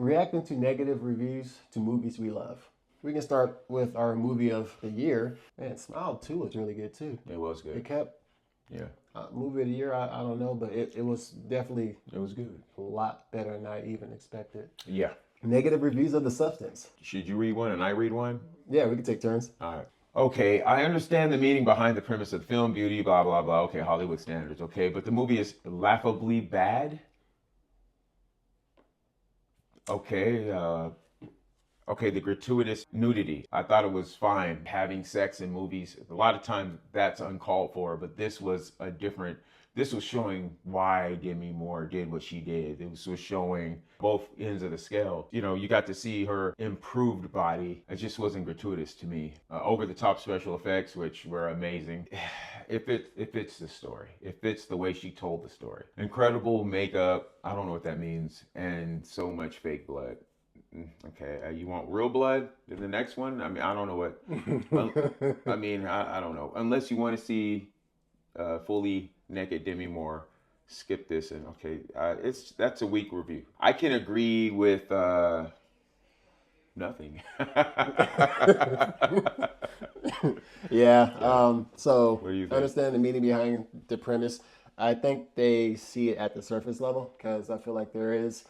Reacting to negative reviews to movies we love. We can start with our movie of the year. Man, Smile 2 was really good too. It was It good. kept Yeah, movie of the year, I don't know, but it was definitely it was good. a lot better than I even expected. Yeah. Negative reviews of The Substance. Should you read one and I read one? Yeah, we can take turns. All right. Okay, I understand the meaning behind the premise of the film, beauty, blah, blah, blah. Okay, Hollywood standards. Okay, but the movie is laughably bad. Okay, okay, the gratuitous nudity. I thought it was fine having sex in movies. A lot of times that's uncalled for, but this was a different. This was showing why Demi Moore did what she did. This was showing both ends of the scale. You know, you got to see her improved body. It just wasn't gratuitous to me. Over the top special effects, which were amazing. It fits the story. It fits the way she told the story. Incredible makeup. I don't know what that means, and so much fake blood. Okay, you want real blood in the next one? I mean, I don't know what. I mean, I don't know. Unless you want to see fully naked Demi Moore, skip this. And okay, that's a weak review. I can agree with nothing. Yeah. So What do you I think? understand the meaning behind the premise. I think they see it at the surface level because I feel like there is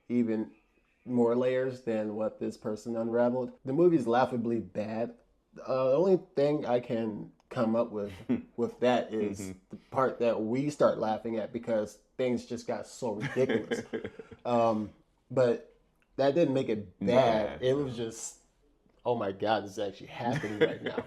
even more layers than what this person unraveled. The movie's laughably bad. The only thing I can come up with that is the part that we start laughing at because things just got so ridiculous. But that didn't make it bad. It was just, oh my God, this is actually happening right now.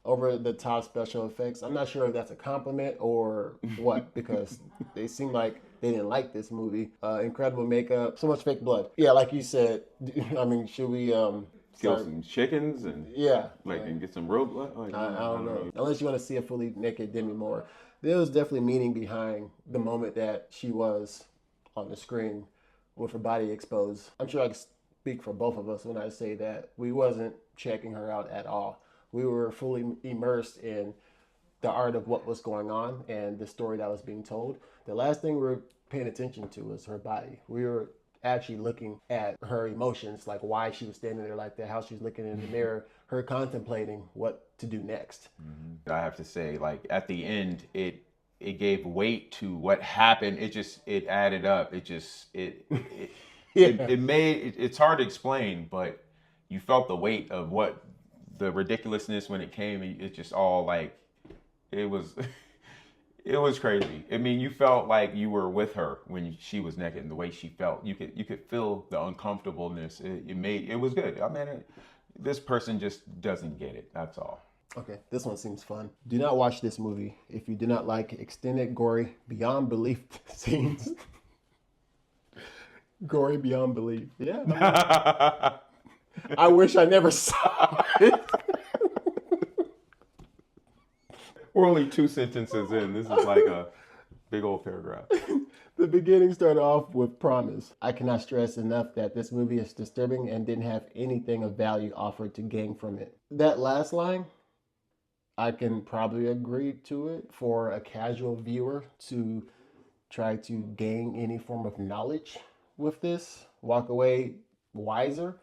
Over the top special effects. I'm not sure if that's a compliment or what because they seem like they didn't like this movie. Incredible makeup, so much fake blood. Yeah, like you said. I mean, should we Kill start? some chickens and Yeah, and get some real blood. I don't know. Unless you want to see a fully naked Demi Moore, there was definitely meaning behind the moment that she was on the screen with her body exposed. I'm sure I can speak for both of us when I say that we wasn't checking her out at all. We were fully immersed in the art of what was going on and the story that was being told. The last thing we were paying attention to was her body. We were actually looking at her emotions, like why she was standing there like that, how she was looking in the mirror, her contemplating what to do next. I have to say, like at the end, it gave weight to what happened. It added up. Yeah. It made it's hard to explain, but you felt the weight of what the ridiculousness when it came. It just all like it was. It was crazy. I mean, you felt like you were with her when she was naked, and the way she felt, you could feel the uncomfortableness. It was good. I mean, this person just doesn't get it. That's all. Okay, this one seems fun. Do not watch this movie if you do not like extended, gory, beyond belief scenes. Gory beyond belief. Yeah. I wish I never saw it. We're only 2 sentences in. This is like a big old paragraph. The beginning started off with promise. I cannot stress enough that this movie is disturbing and didn't have anything of value offered to gain from it. That last line, I can probably agree to it for a casual viewer to try to gain any form of knowledge with this, walk away wiser.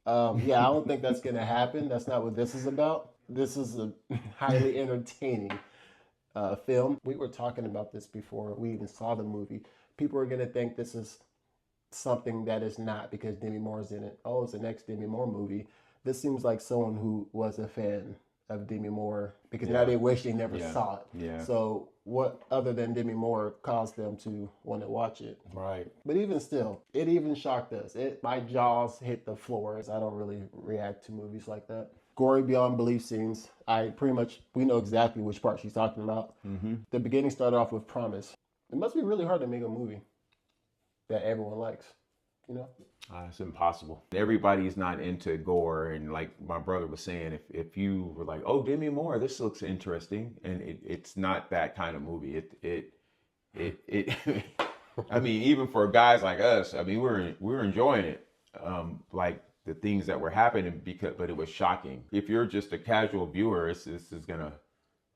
Yeah, I don't think that's going to happen. That's not what this is about. This is a highly entertaining film. We were talking about this before we even saw the movie. People are going to think this is something that is not because Demi Moore's in it. Oh, it's the next Demi Moore movie. This seems like someone who was a fan of Demi Moore because now they wish they never saw it. Yeah. So what other than Demi Moore caused them to want to watch it? Right. But even still, it even shocked us. My jaws hit the floor as I don't really react to movies like that. Gory beyond belief scenes. We know exactly which part she's talking about. The beginning started off with promise. It must be really hard to make a movie that everyone likes, you know? It's impossible. Everybody's not into gore, and like my brother was saying, if you were like, "Oh, Demi Moore, this looks interesting," and it's not that kind of movie. It I mean, even for guys like us, I mean, we're enjoying it. Like the things that were happening but it was shocking. If you're just a casual viewer, this is gonna,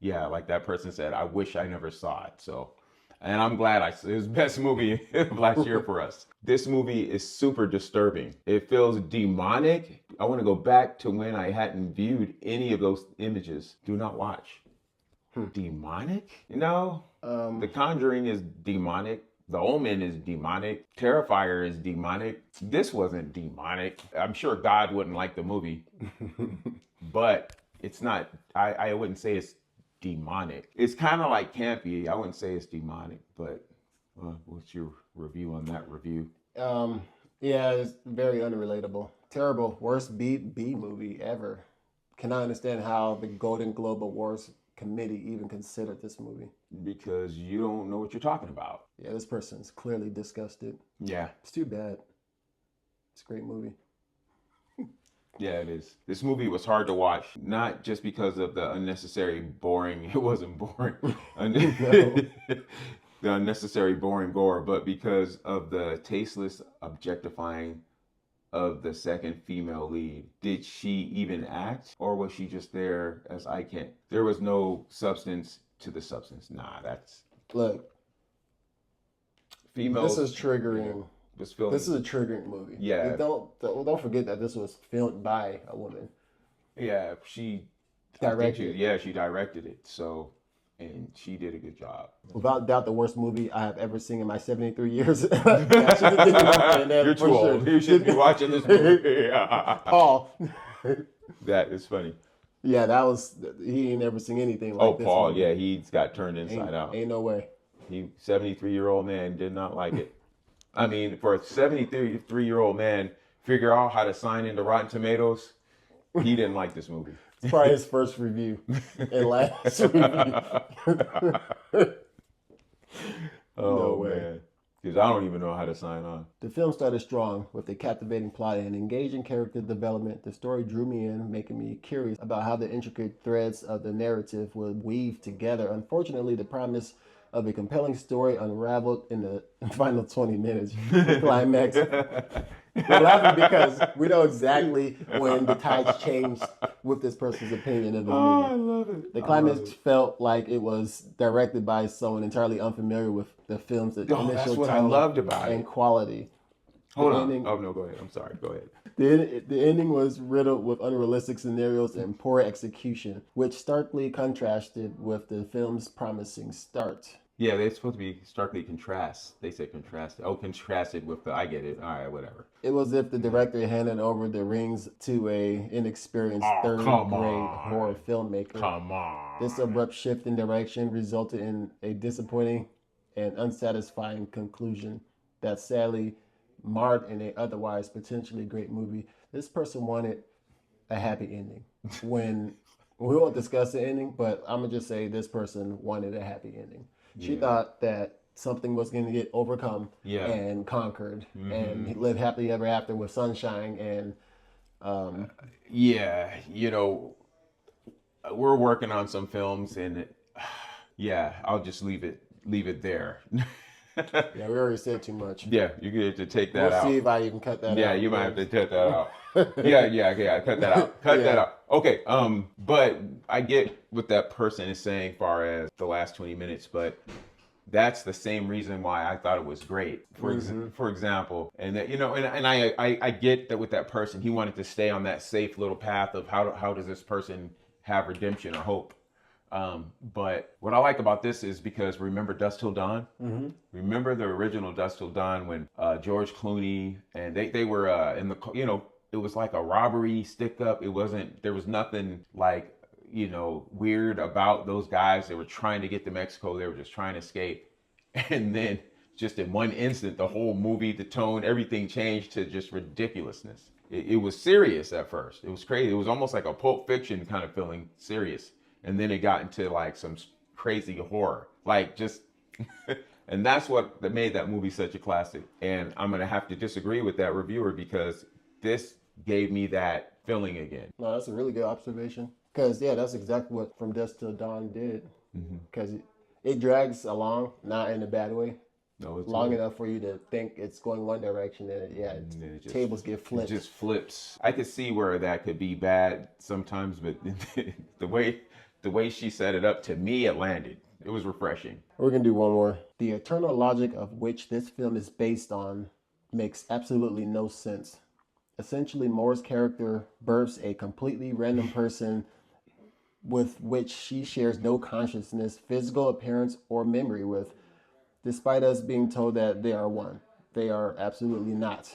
yeah, like that person said, I wish I never saw it. So And I'm glad it was the best movie of last year for us. This movie is super disturbing. It feels demonic. I want to go back to when I hadn't viewed any of those images. Do not watch. Demonic? You know, The Conjuring is demonic. The Omen is demonic. Terrifier is demonic. This wasn't demonic. I'm sure God wouldn't like the movie, but it's not, I wouldn't say it's demonic. It's kind of like campy. I wouldn't say it's demonic, but what's your review on that review? Yeah, it's very unrelatable. Terrible. Worst B movie ever. Cannot understand how the Golden Globe Awards committee even considered this movie. Because you don't know what you're talking about. Yeah, this person's clearly disgusted. Yeah. It's too bad. It's a great movie. Yeah, it is. This movie was hard to watch, not just because of the unnecessary boring, it wasn't boring, the unnecessary boring gore, but because of the tasteless objectifying of the second female lead. Did she even act, or was she just there as eye candy? There was no substance to the substance. Nah, that's... Look, females... this is triggering. Was filmed. This is a triggering movie. Yeah. And don't forget that this was filmed by a woman. Yeah, she Directed. she directed it. So, and she did a good job. Without doubt, the worst movie I have ever seen in my 73 years. That should have been up there, You're too for old. sure. You shouldn't be watching this movie. Paul. That is funny. Yeah, he ain't never seen anything like Oh, this. Paul, movie. yeah, he's got turned inside out. Ain't no way. He 73-year-old man did not like it. I mean, for a 73-year-old man, figure out how to sign into Rotten Tomatoes. He didn't like this movie. It's probably his first review and last review. Oh, No way. man. Because I don't even know how to sign on. The film started strong with a captivating plot and engaging character development. The story drew me in, making me curious about how the intricate threads of the narrative would weave together. Unfortunately, the promise of a compelling story unraveled in the final 20 minutes. The climax. We're laughing because we know exactly when the tides changed with this person's opinion of the movie. I love it. The climax felt like it was directed by someone entirely unfamiliar with the film's initial that's what I tone loved about and it. quality. Hold The on. ending- Oh, no, go ahead. I'm sorry. Go ahead. The ending was riddled with unrealistic scenarios and poor execution, which starkly contrasted with the film's promising start. Yeah, they're supposed to be starkly contrast. They say contrasted. Oh, contrasted with the... I get it. All right, whatever. It was as if the director handed over the reins to a inexperienced third-grade horror filmmaker. Come on. This abrupt shift in direction resulted in a disappointing and unsatisfying conclusion that sadly marred in a otherwise potentially great movie. This person wanted a happy ending. When we won't discuss the ending, but I'm gonna just say this person wanted a happy ending. She thought that something was going to get overcome and conquered, and live happily ever after with sunshine and. Yeah, you know, we're working on some films, and I'll just leave it there. Yeah, we already said too much. Yeah, you get to take that We'll out. see if I can cut that out. Yeah, you might have to cut that out. Yeah, cut that out. Cut that out. Okay, but I get what that person is saying as far as the last 20 minutes, but that's the same reason why I thought it was great. For example, and that, you know, and I get that with that person, he wanted to stay on that safe little path of how does this person have redemption or hope. But what I like about this is because remember Dusk Till Dawn? Mm-hmm. Remember the original Dusk Till Dawn when George Clooney and they were in the, you know, it was like a robbery stick up. There was nothing like, you know, weird about those guys. They were trying to get to Mexico. They were just trying to escape. And then just in one instant, the whole movie, the tone, everything changed to just ridiculousness. It was serious at first. It was crazy. It was almost like a Pulp Fiction kind of feeling serious. And then it got into like some crazy horror, like just, and that's what made that movie such a classic. And I'm going to have to disagree with that reviewer because this gave me that feeling again. No, that's a really good observation. Because, yeah, that's exactly what From Dusk Till Dawn did. Because it drags along, not in a bad way. No, it's long enough for you to think it's going one direction, and tables get flipped. It just flips. I could see where that could be bad sometimes, but the way she set it up, to me, it landed. It was refreshing. We're going to do one more. The eternal logic of which this film is based on makes absolutely no sense. Essentially, Moore's character births a completely random person with which she shares no consciousness, physical appearance, or memory with, despite us being told that they are one. They are absolutely not.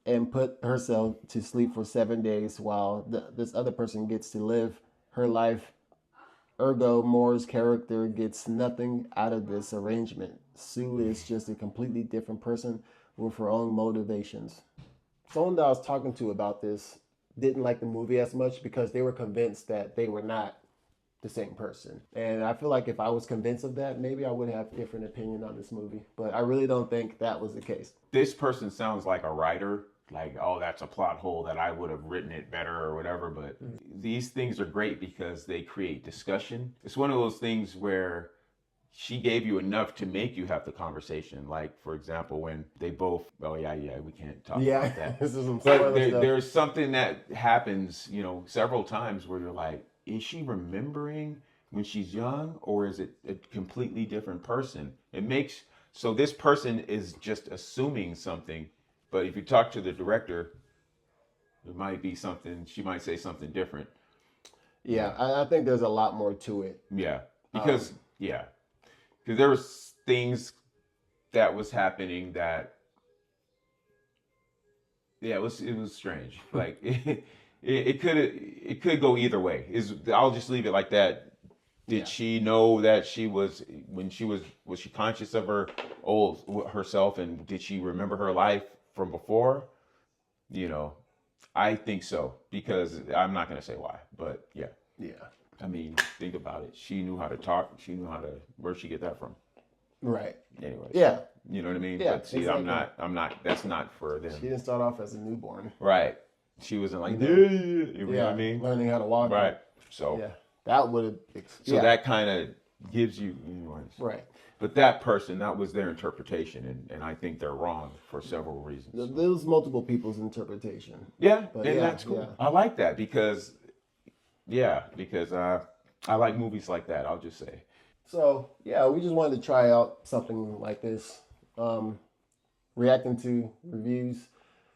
And put herself to sleep for 7 days while this other person gets to live her life. Ergo, Moore's character gets nothing out of this arrangement. Sue is just a completely different person with her own motivations. Someone that I was talking to about this didn't like the movie as much because they were convinced that they were not the same person. And I feel like if I was convinced of that, maybe I would have a different opinion on this movie. But I really don't think that was the case. This person sounds like a writer. Like, oh, that's a plot hole that I would have written it better or whatever. But these things are great because they create discussion. It's one of those things where she gave you enough to make you have the conversation. Like, for example, when they both, oh, yeah, we can't talk about that. This is some But spoiler stuff. there's something that happens, several times where you're like, is she remembering when she's young or is it a completely different person? So this person is just assuming something. But if you talk to the director, it might be something, she might say something different. Yeah, I think there's a lot more to it. Yeah. Because there was things that was happening that, it was strange. Like it could go either way. I'll just leave it like that. Did she know that was she conscious of herself, and did she remember her life from before? I think so, because I'm not going to say why, but yeah. I mean, think about it. She knew how to talk. She knew where'd she get that from? Right. Anyway. Yeah. You know what I mean? Yeah, But see, exactly. I'm not, that's not for them. She didn't start off as a newborn. Right. She wasn't like, No. you know what I mean? Learning how to walk. Right. So, Yeah. That would have. so that kind of gives you, Right. But that person, that was their interpretation, and I think they're wrong for several reasons. There's multiple people's interpretation. Yeah, But and yeah, that's cool. yeah. I like that because I like movies like that, I'll just say. So, yeah, we just wanted to try out something like this. Reacting to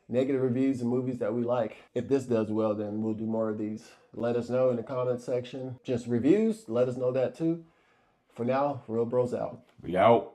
negative reviews and movies that we like. If this does well, then we'll do more of these. Let us know in the comment section. Just reviews, let us know that too. For now, Real Bros out. We out.